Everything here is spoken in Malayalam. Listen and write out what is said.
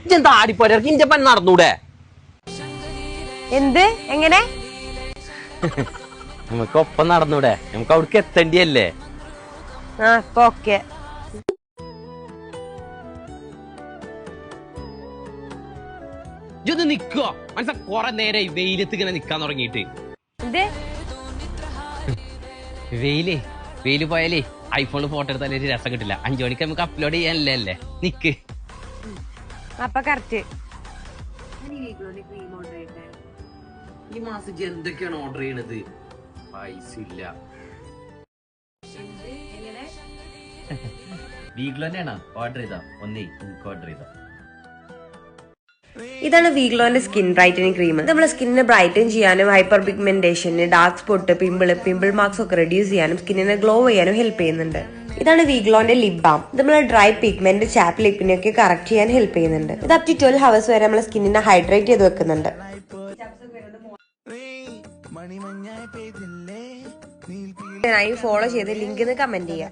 ഇതെന്താ ആടിപ്പോരെ ഇന്റെ പൻ നടന്നൂടെ? എന്ത് എങ്ങനെ നമുക്ക് ഒപ്പം നടന്നൂടെ? നമുക്ക് അവിടേക്ക് എത്തേണ്ടിയല്ലേ? ആ ഇപ്പൊ ഓക്കെ. ഇതൊന്ന് നിക്കോ മനസ്സ കൊറേ നേരം വെയിലത്ത് ഇങ്ങനെ നിക്കാൻ തുടങ്ങിയിട്ട്. എന്ത് വെയില് പോയാലേ ഐഫോണിൽ ഫോട്ടോ എടുത്താലേ ഒരു രസം കിട്ടില്ല. 5 മണിക്ക് നമുക്ക് അപ്ലോഡ് ചെയ്യാനല്ലേ അല്ലേ? നിക്ക് അപ്പൊ കറക്റ്റ്. ഈ മാസം എന്തൊക്കെയാണ് ഓർഡർ ചെയ്യണത്? പൈസ ഇല്ല. വീഗിലോ തന്നെയാണോ ഓർഡർ ചെയ്തോ? ഒന്നേ എനിക്ക് ഓർഡർ ചെയ്തോ. ഇതാണ് വീഗ്ലോന്റെ സ്കിൻ ബ്രൈറ്റനിങ് ക്രീം. നമ്മുടെ സ്കിന്നിനെ ബ്രൈറ്റൻ ചെയ്യാനും ഹൈപ്പർ പിഗ്മെന്റേഷന്, ഡാർക്ക് സ്പോട്ട്, പിമ്പിൾ മാർക്സ് ഒക്കെ റെഡ്യൂസ് ചെയ്യാനും സ്കിന്നിനെ ഗ്ലോ ചെയ്യാനും ഹെൽപ്പ് ചെയ്യുന്നുണ്ട്. ഇതാണ് വീഗ്ലോന്റെ ലിപ് ബാം. ഇത് നമ്മളെ ഡ്രൈ പിഗ്മെന്റ്, ചാപ്പ് ലിപ്പിനെയൊക്കെ കറക്റ്റ് ചെയ്യാൻ ഹെൽപ്പ് ചെയ്യുന്നുണ്ട്. ഇത് അപ് ടു 12 ഹവേഴ്സ് വരെ നമ്മളെ സ്കിന്നിനെ ഹൈഡ്രേറ്റ് ചെയ്ത് വെക്കുന്നുണ്ട്. ഫോളോ ചെയ്ത് ലിങ്ക് കമന്റ് ചെയ്യാം.